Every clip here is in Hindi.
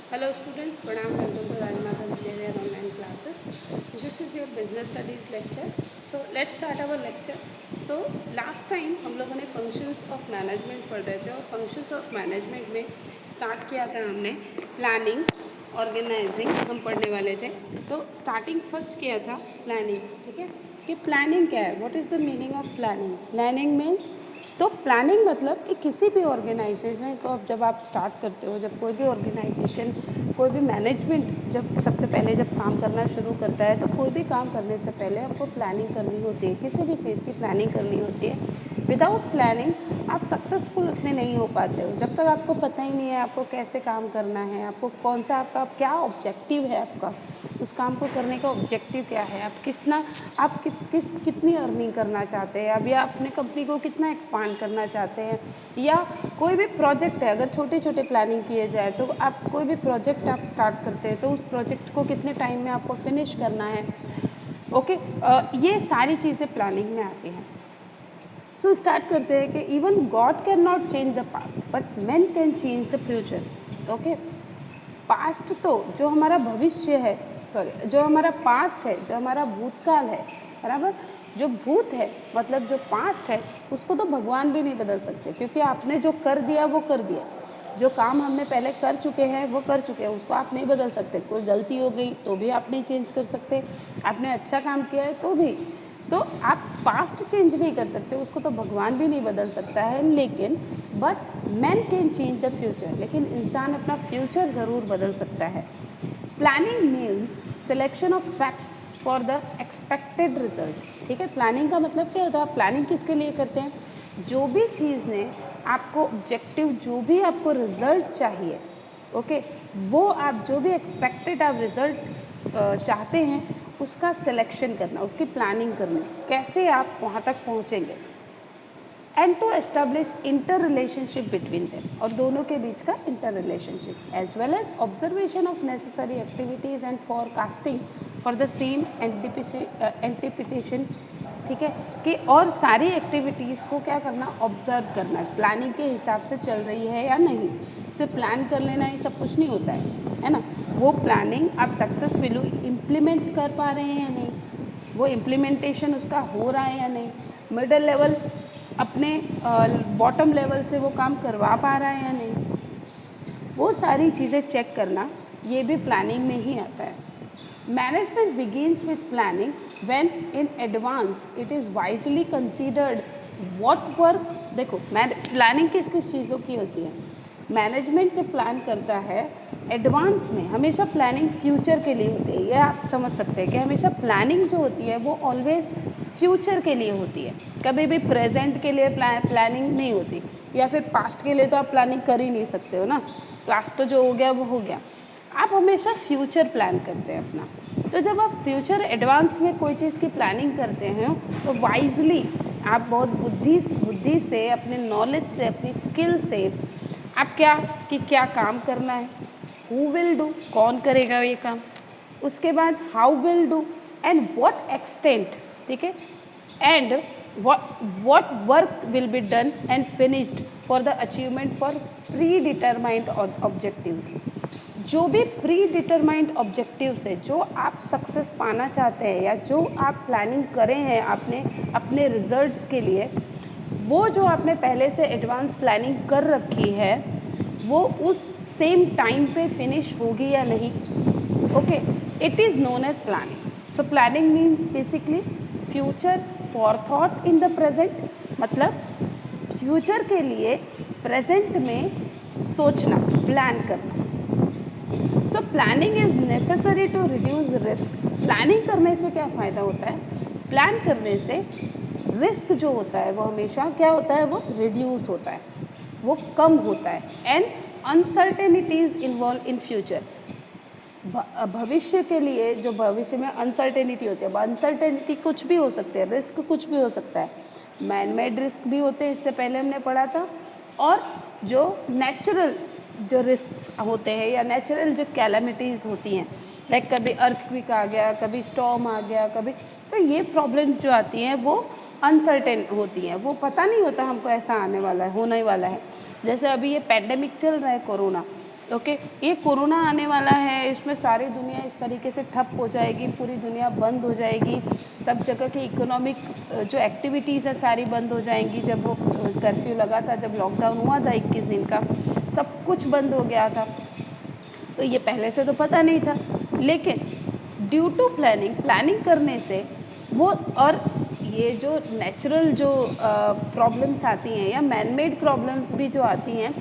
Hello students, Pranam, welcome to Rajmata Vidyavihar online classes. This is your business studies lecture. So let's start our lecture. So last time हम लोगों ने functions of management पढ़ रहे थे और functions of management में start किया था हमने planning, organizing हम पढ़ने वाले थे. तो starting first किया था planning, ठीक है कि planning क्या है? What is the meaning of planning? Planning means तो प्लानिंग मतलब कि किसी भी ऑर्गेनाइजेशन को जब आप स्टार्ट करते हो, जब कोई भी ऑर्गेनाइजेशन, कोई भी मैनेजमेंट जब सबसे पहले जब काम करना शुरू करता है तो कोई भी काम करने से पहले आपको प्लानिंग करनी होती है, किसी भी चीज़ की प्लानिंग करनी होती है. विदाउट प्लानिंग आप सक्सेसफुल उतने नहीं हो पाते हो जब तक आपको पता ही नहीं है आपको कैसे काम करना है, आपको कौन सा आपका क्या ऑब्जेक्टिव है, आपका उस काम को करने का ऑब्जेक्टिव क्या है, आप कितनी अर्निंग करना चाहते हैं, अब या अपने कंपनी को कितना एक्सपांड करना चाहते हैं, या कोई भी प्रोजेक्ट है. अगर छोटे छोटे प्लानिंग किए जाए तो आप कोई भी प्रोजेक्ट आप स्टार्ट करते हैं तो उस प्रोजेक्ट को कितने टाइम में आपको फिनिश करना है. ओके, ये सारी चीज़ें प्लानिंग में आती हैं. सो स्टार्ट करते हैं कि even God can not change the past but man can change the future. Okay, past तो जो हमारा भविष्य है, सॉरी जो हमारा पास्ट है, जो हमारा भूतकाल है, बराबर, जो भूत है मतलब जो पास्ट है उसको तो भगवान भी नहीं बदल सकते क्योंकि आपने जो कर दिया वो कर दिया. जो काम हमने पहले कर चुके हैं वो कर चुके हैं, उसको आप नहीं बदल सकते. कोई गलती हो गई तो भी आप नहीं चेंज कर सकते, आपने अच्छा काम किया है तो भी. तो आप पास्ट चेंज नहीं कर सकते, उसको तो भगवान भी नहीं बदल सकता है. लेकिन but man can change the future, लेकिन इंसान अपना फ्यूचर ज़रूर बदल सकता है. Planning means selection of facts for the expected result. ठीक है, प्लानिंग का मतलब क्या होता है? आप प्लानिंग किसके लिए करते हैं? जो भी चीज़ ने आपको ऑब्जेक्टिव, जो भी आपको रिजल्ट चाहिए, ओके, वो आप जो भी एक्सपेक्टेड आप रिजल्ट चाहते हैं उसका सिलेक्शन करना, उसकी प्लानिंग करनी, कैसे आप वहाँ तक पहुँचेंगे. And to establish inter relationship between them, और दोनों के बीच का inter relationship, as well as observation of necessary activities and forecasting for the same anticipation. ठीक है कि और सारी एक्टिविटीज़ को क्या करना, ऑब्जर्व करना, प्लानिंग के हिसाब से चल रही है या नहीं. सिर्फ प्लान कर लेना ही सब कुछ नहीं होता है ना. वो प्लानिंग आप सक्सेसफुली इम्प्लीमेंट कर पा रहे हैं या नहीं, वो इम्प्लीमेंटेशन उसका हो रहा है या नहीं, मिडल लेवल अपने बॉटम लेवल से वो काम करवा पा रहा है या नहीं, वो सारी चीज़ें चेक करना ये भी प्लानिंग में ही आता है. Management begins with planning when in advance it is wisely considered what work. देखो, प्लानिंग किस किस चीज़ों की होती है? मैनेजमेंट जब प्लान करता है एडवांस में, हमेशा प्लानिंग फ्यूचर के लिए होती है. ये आप समझ सकते हैं कि हमेशा प्लानिंग जो होती है वो ऑलवेज फ्यूचर के लिए होती है, कभी भी प्रेजेंट के लिए प्लानिंग नहीं होती, या फिर पास्ट के लिए तो आप प्लानिंग कर ही नहीं सकते हो ना. पास्ट तो जो हो गया वो हो गया. आप हमेशा फ्यूचर प्लान करते हैं अपना. तो जब आप फ्यूचर एडवांस में कोई चीज़ की प्लानिंग करते हैं तो वाइजली आप बहुत बुद्धि से, अपने नॉलेज से, अपनी स्किल से आप क्या काम करना है, हु विल डू, कौन करेगा ये काम, उसके बाद how will do and what extent. ठीक है, and what work will be done and finished for the achievement for predetermined objectives. जो भी प्री डिटरमाइंड ऑब्जेक्टिव्स है, जो आप सक्सेस पाना चाहते हैं या जो आप प्लानिंग करें हैं आपने अपने रिजल्ट्स के लिए, वो जो आपने पहले से एडवांस प्लानिंग कर रखी है वो उस सेम टाइम पे फिनिश होगी या नहीं. Okay, it is known as planning. So planning means basically future forethought in the present, मतलब फ्यूचर के लिए प्रेजेंट में सोचना, प्लान करना. So planning is necessary to reduce risk. Planning करने से क्या फ़ायदा होता है? प्लान करने से रिस्क जो होता है वो हमेशा क्या होता है, वो रिड्यूस होता है, वो कम होता है. And uncertainties involve in future. भविष्य के लिए जो भविष्य में अनसर्टेनिटी होती है, अनसर्टेनिटी कुछ भी हो सकते हैं, रिस्क कुछ भी हो सकता है. मैन मेड रिस्क भी होते हैं, इससे पहले हमने पढ़ा था, और जो नेचुरल जो रिस्क होते हैं या नेचुरल जो कैलामिटीज़ होती हैं, लाइक कभी अर्थक्वेक आ गया, कभी स्टॉर्म आ गया, कभी, तो ये प्रॉब्लम्स जो आती हैं वो अनसर्टेन होती हैं, वो पता नहीं होता हमको ऐसा आने वाला है, होने वाला है. जैसे अभी ये पैंडेमिक चल रहा है, कोरोना, ओके, ये कोरोना आने वाला है, इसमें सारी दुनिया इस तरीके से ठप हो जाएगी, पूरी दुनिया बंद हो जाएगी, सब जगह की इकोनॉमिक जो एक्टिविटीज़ है सारी बंद हो जाएंगी। जब वो कर्फ्यू लगा था, जब लॉकडाउन हुआ था 21 दिन का, सब कुछ बंद हो गया था। तो ये पहले से तो पता नहीं था, लेकिन ड्यू टू प्लानिंग करने से वो, और ये जो नेचुरल जो प्रॉब्लम्स आती हैं या मैनमेड प्रॉब्लम्स भी जो आती हैं,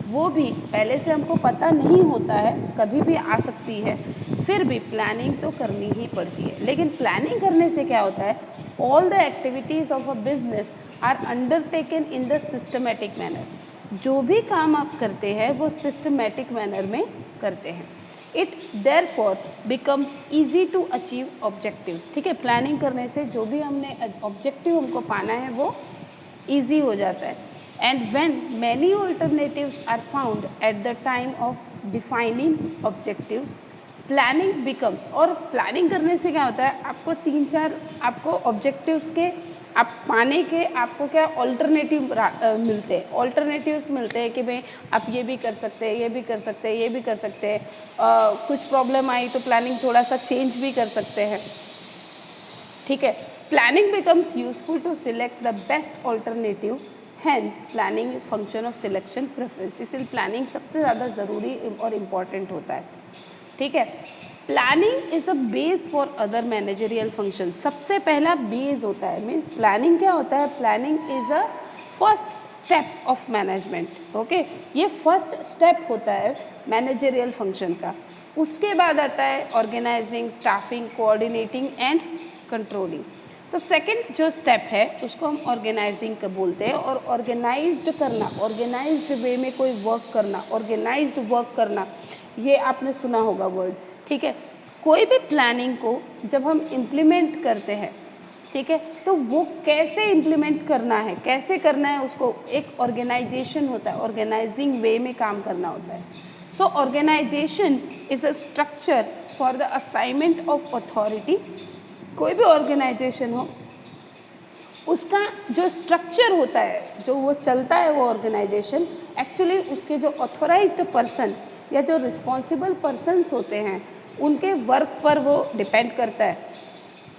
वो भी पहले से हमको पता नहीं होता है, कभी भी आ सकती है, फिर भी प्लानिंग तो करनी ही पड़ती है। लेकिन प्लानिंग करने से क्या होता है, all the activities of a business are undertaken in the systematic manner. जो भी काम आप करते हैं वो सिस्टमेटिक मैनर में करते हैं। It therefore becomes easy to achieve objectives. ठीक है, प्लानिंग करने से जो भी हमने ऑब्जेक्टिव हमको पाना है वो ईजी हो जाता है। And when many alternatives are found at the time of defining objectives, planning becomes, और प्लानिंग करने से क्या होता है, आपको 3-4 आपको ऑब्जेक्टिव्स के आप पाने के आपको क्या ऑल्टरनेटिव मिलते हैं, ऑल्टरनेटिव्स मिलते हैं कि भाई आप ये भी कर सकते हैं, ये भी कर सकते हैं, ये भी कर सकते हैं। कुछ प्रॉब्लम आई तो प्लानिंग थोड़ा सा चेंज भी कर सकते हैं। ठीक है, planning becomes useful to select the best alternative, hence planning function of selection preference. इसलिए प्लानिंग सबसे ज़्यादा ज़रूरी और इम्पॉर्टेंट होता है। ठीक है, planning is a base for other managerial function. सबसे पहला बेस होता है, मीन्स प्लानिंग क्या होता है, planning is a first step of management. Okay, ये फर्स्ट स्टेप होता है मैनेजरियल फंक्शन का। उसके बाद आता है organizing, staffing, coordinating and controlling. तो सेकंड जो स्टेप है उसको हम ऑर्गेनाइजिंग का बोलते हैं। और ऑर्गेनाइज्ड करना, ऑर्गेनाइज्ड वे में कोई वर्क करना, ऑर्गेनाइज्ड वर्क करना, ये आपने सुना होगा वर्ड। ठीक है, कोई भी प्लानिंग को जब हम इम्प्लीमेंट करते हैं, ठीक है, तो वो कैसे इम्प्लीमेंट करना है, कैसे करना है, उसको एक ऑर्गेनाइजेशन होता है, ऑर्गेनाइजिंग वे में काम करना होता है। So organisation is a structure for the assignment of authority. कोई भी ऑर्गेनाइजेशन हो, उसका जो स्ट्रक्चर होता है, जो वो चलता है वो ऑर्गेनाइजेशन, एक्चुअली उसके जो ऑथोराइज्ड पर्सन या जो रिस्पॉन्सिबल पर्सन्स होते हैं उनके वर्क पर वो डिपेंड करता है।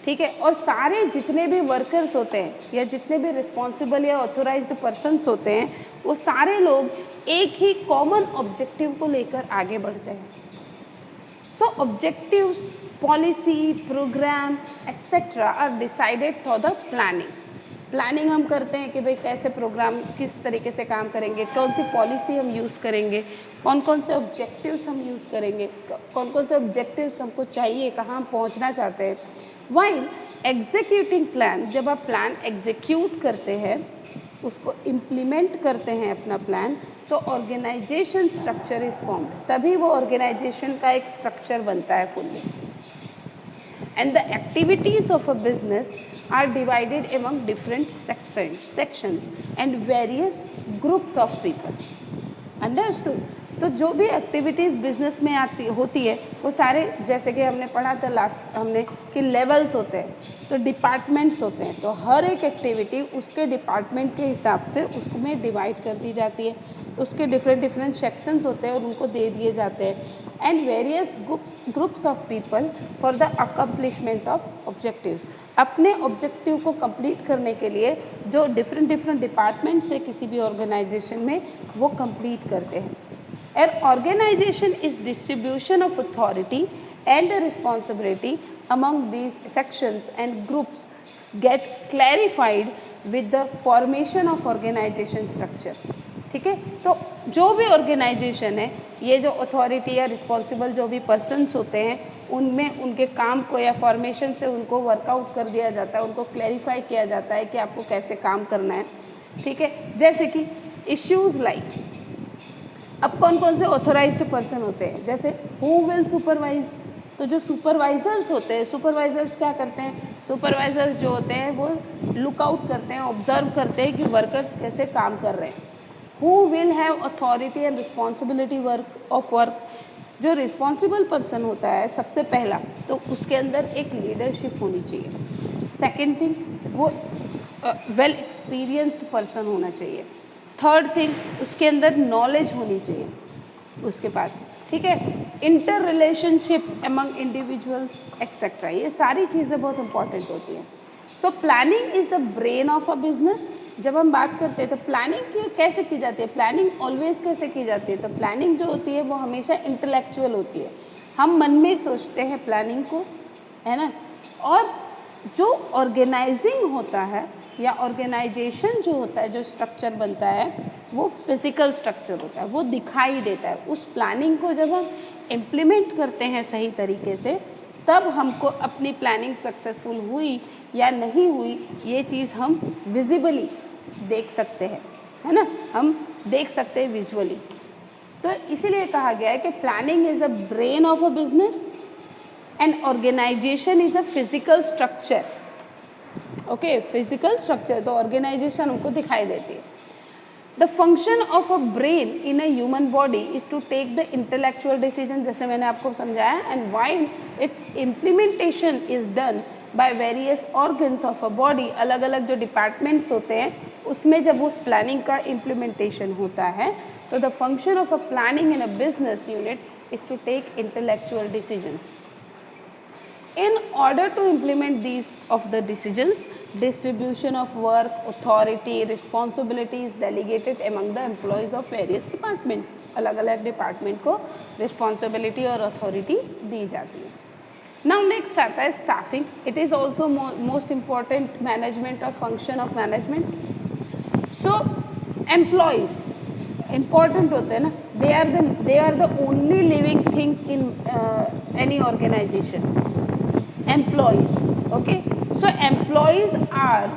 ठीक है, और सारे जितने भी वर्कर्स होते हैं या जितने भी रिस्पॉन्सिबल या ऑथोराइज्ड पर्सन्स होते हैं, वो सारे लोग एक ही कॉमन ऑब्जेक्टिव को लेकर आगे बढ़ते हैं। So objectives, policy, programme etcetera are decided for the planning. Planning हम करते हैं कि भाई कैसे प्रोग्राम किस तरीके से काम करेंगे, कौन सी पॉलिसी हम यूज़ करेंगे, कौन कौन से ऑब्जेक्टिव्स हम यूज़ करेंगे, कौन कौन से ऑब्जेक्टिव्स हमको चाहिए, कहाँ हम पहुँचना चाहते हैं। वाइल एग्जीक्यूटिंग प्लान, जब आप प्लान एग्जीक्यूट करते हैं, उसको इम्प्लीमेंट करते हैं अपना प्लान, तो ऑर्गेनाइजेशन स्ट्रक्चर इज़ फॉर्म्ड, तभी वो ऑर्गेनाइजेशन का एक स्ट्रक्चर बनता है fully. And the activities of a business are divided among different sections and various groups of people. Understood? तो जो भी एक्टिविटीज़ बिजनेस में होती है वो सारे, जैसे कि हमने पढ़ा था लास्ट हमने कि लेवल्स होते हैं, तो डिपार्टमेंट्स होते हैं, तो हर एक एक्टिविटी उसके डिपार्टमेंट के हिसाब से उसमें डिवाइड कर दी जाती है, उसके डिफरेंट सेक्शंस होते हैं और उनको दे दिए जाते हैं। And various groups of people for the accomplishment of objectives. अपने ऑब्जेक्टिव को कंप्लीट करने के लिए जो डिफरेंट डिपार्टमेंट्स है किसी भी ऑर्गेनाइजेशन में, वो कंप्लीट करते हैं। An organization is distribution of authority and responsibility among these sections and groups get clarified with the formation of organization structure. ठीक है, तो जो भी ऑर्गेनाइजेशन है, ये जो अथॉरिटी या रिस्पॉन्सिबल जो भी पर्सन्स होते हैं, उनमें उनके काम को या फॉर्मेशन से उनको वर्कआउट कर दिया जाता है, उनको क्लैरिफाई किया जाता है कि आपको कैसे काम करना है। ठीक है, जैसे कि इश्यूज़ लाइक, अब कौन कौन से ऑथोराइज्ड पर्सन होते हैं, जैसे हु विल सुपरवाइज, तो जो सुपरवाइजर्स होते हैं, सुपरवाइजर्स क्या करते हैं, सुपरवाइजर्स जो होते हैं वो लुकआउट करते हैं, ऑब्जर्व करते हैं कि वर्कर्स कैसे काम कर रहे हैं। Who will have authority and responsibility work, जो रिस्पॉन्सिबल पर्सन होता है सबसे पहला, तो उसके अंदर एक लीडरशिप होनी चाहिए। सेकेंड थिंग, वो वेल एक्सपीरियंस्ड पर्सन होना चाहिए। थर्ड थिंग, उसके अंदर नॉलेज होनी चाहिए। उसके पास, ठीक है। Inter relationship among individuals etcetera, ये सारी चीज़ें बहुत इंपॉर्टेंट होती हैं। सो planning is the brain of a business. जब हम बात करते हैं तो प्लानिंग कैसे की जाती है, प्लानिंग ऑलवेज कैसे की जाती है, तो प्लानिंग जो होती है वो हमेशा इंटेलेक्चुअल होती है। हम मन में सोचते हैं प्लानिंग को, है ना। और जो ऑर्गेनाइजिंग होता है या ऑर्गेनाइजेशन जो होता है, जो स्ट्रक्चर बनता है, वो फिजिकल स्ट्रक्चर होता है, वो दिखाई देता है। उस प्लानिंग को जब हम इम्प्लीमेंट करते हैं सही तरीके से, तब हमको अपनी प्लानिंग सक्सेसफुल हुई या नहीं हुई ये चीज़ हम विजिबली देख सकते हैं, है ना, हम देख सकते हैं विजुअली। तो इसीलिए कहा गया है कि planning is a brain of a business and organization is a physical structure. Okay, physical structure, तो ऑर्गेनाइजेशन हमको दिखाई देती है। The function of a brain in a human body is to take the intellectual decision, जैसे मैंने आपको समझाया, and while its implementation is done by various organs of a body. अलग अलग जो डिपार्टमेंट्स होते हैं उसमें जब उस प्लानिंग का इम्प्लीमेंटेशन होता है, तो the function of a planning in a business unit is to take intellectual decisions. In order to implement these of the decisions, distribution of work, authority, responsibility is delegated among the employees of various departments. अलग अलग डिपार्टमेंट को रिस्पॉन्सिबिलिटी और अथॉरिटी दी जाती है. Now next आता है staffing. It is also most important management or function of management. So employees important होते हैं ना, they are the only living things in any organization. Employees, okay, so employees are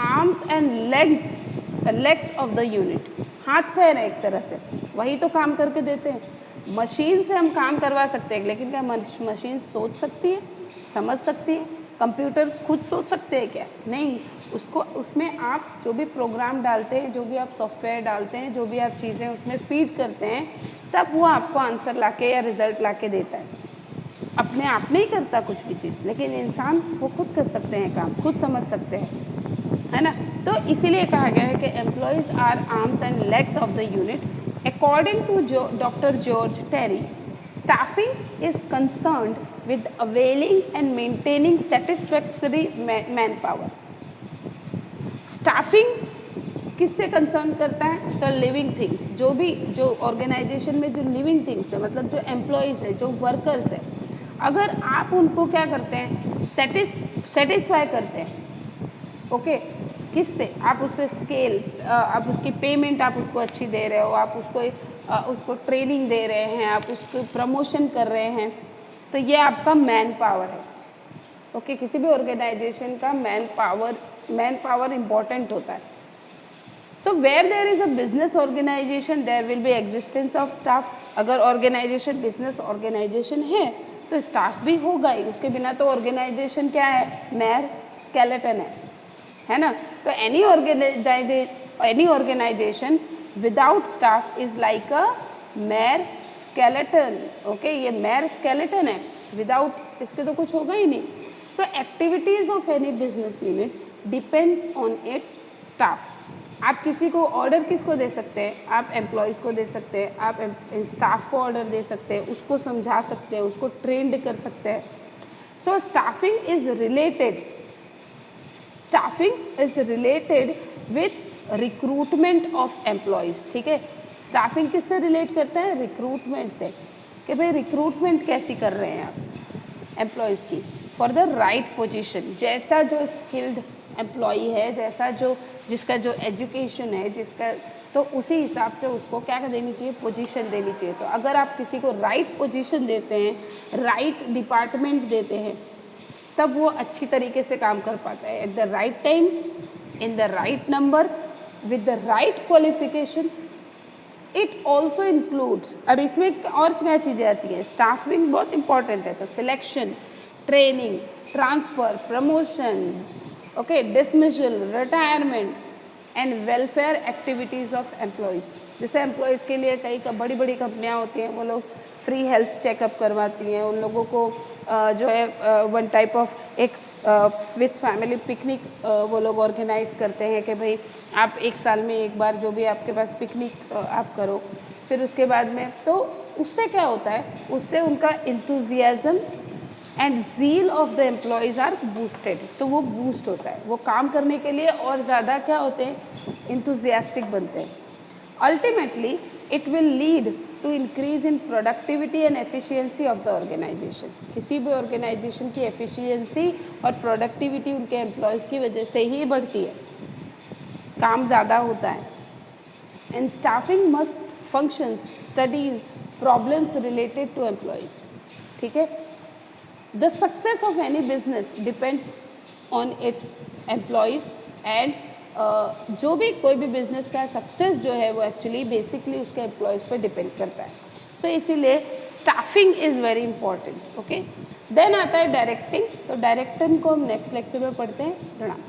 arms and legs of the unit. हाथ पैर है एक तरह से, वही तो काम करके देते हैं. मशीन से हम काम करवा सकते हैं, लेकिन क्या मशीन सोच सकती है, समझ सकती है? कंप्यूटर्स खुद सोच सकते हैं क्या? नहीं. उसको उसमें आप जो भी प्रोग्राम डालते हैं, जो भी आप सॉफ्टवेयर डालते हैं, जो भी आप चीज़ें उसमें फीड करते हैं, तब वो आपको आंसर लाके या रिजल्ट लाके देता है. अपने आप नहीं करता कुछ भी चीज़, लेकिन इंसान वो खुद कर सकते हैं काम, खुद समझ सकते हैं, है ना. तो इसीलिए कहा गया है कि employees are arms and legs of the unit. According to doctor George Terry, staffing is concerned with availing and maintaining satisfactory man power. Staffing किससे कंसर्न करता है? तो लिविंग थिंग्स, जो ऑर्गेनाइजेशन में जो लिविंग थिंग्स है, मतलब जो एम्प्लॉयज़ है, जो वर्कर्स है, अगर आप उनको क्या करते हैं, सेटिस्फाई करते हैं, ओके, किससे? आप उससे स्केल, आप उसकी पेमेंट आप उसको अच्छी दे रहे हो, आप उसको ट्रेनिंग दे रहे हैं, आप उसको प्रमोशन कर रहे हैं, तो ये आपका मैन पावर है. ओके, किसी भी ऑर्गेनाइजेशन का मैन पावर इम्पॉर्टेंट होता है. So where there is a business organization there will be existence of staff. अगर ऑर्गेनाइजेशन बिजनेस ऑर्गेनाइजेशन है तो स्टाफ भी होगा ही, उसके बिना तो ऑर्गेनाइजेशन क्या है, मैर स्केलेटन है ना. तो any organisation without staff is like a mere skeleton. Okay, ये मैर स्केलेटन है, विदाउट इसके तो कुछ होगा ही नहीं. So activities of any business unit depends on its staff. आप किसी को ऑर्डर किसको दे सकते हैं? आप एम्प्लॉयज़ को दे सकते हैं, आप स्टाफ को ऑर्डर दे सकते हैं, उसको समझा सकते हैं, उसको ट्रेंड कर सकते हैं. So staffing is related with recruitment of employees. ठीक है, स्टाफिंग किससे रिलेट करता है? रिक्रूटमेंट से, कि भाई रिक्रूटमेंट कैसी कर रहे हैं आप एम्प्लॉयज़ की फॉर द राइट पोजीशन. जैसा जो स्किल्ड एम्प्लॉई है, जिसका जो एजुकेशन है, तो उसी हिसाब से उसको क्या देनी चाहिए, पोजीशन देनी चाहिए. तो अगर आप किसी को राइट पोजीशन देते हैं, राइट डिपार्टमेंट देते हैं, तब वो अच्छी तरीके से काम कर पाता है, at the right time, in the right number, with the right qualification. It also includes, अब इसमें और क्या चीज़ें आती हैं, स्टाफिंग बहुत इंपॉर्टेंट है. तो selection, training, transfer, promotion, okay, dismissal, retirement and welfare activities of employees. जैसे एम्प्लॉयज़ के लिए कई बड़ी बड़ी कंपनियां होती हैं, वो लोग फ्री हेल्थ चेकअप करवाती हैं. उन लोगों को जो है वन टाइप ऑफ एक विथ फैमिली पिकनिक वो लोग ऑर्गेनाइज करते हैं कि भाई आप एक साल में एक बार जो भी आपके पास पिकनिक आप करो. फिर उसके बाद में तो उससे क्या होता है, उससे उनका enthusiasm and zeal of the employees are boosted, तो वो बूस्ट होता है, वो काम करने के लिए और ज़्यादा क्या होते हैं, इंथुजियास्टिक बनते हैं। Ultimately it will lead to increase in productivity and efficiency of the organization. किसी भी ऑर्गेनाइजेशन की एफिशिएंसी और प्रोडक्टिविटी उनके एम्प्लॉयज़ की वजह से ही बढ़ती है, काम ज़्यादा होता है। And staffing must function studies problems related to employees, ठीक है। The success of any business depends on its employees and जो भी कोई भी बिजनेस का सक्सेस जो है वो एक्चुअली बेसिकली उसके एम्प्लॉयज़ पे डिपेंड करता है। सो इसीलिए staffing is very important, okay. Then आता है डायरेक्टिंग, तो डायरेक्टिंग को हम नेक्स्ट लेक्चर में पढ़ते हैं। प्रणाम।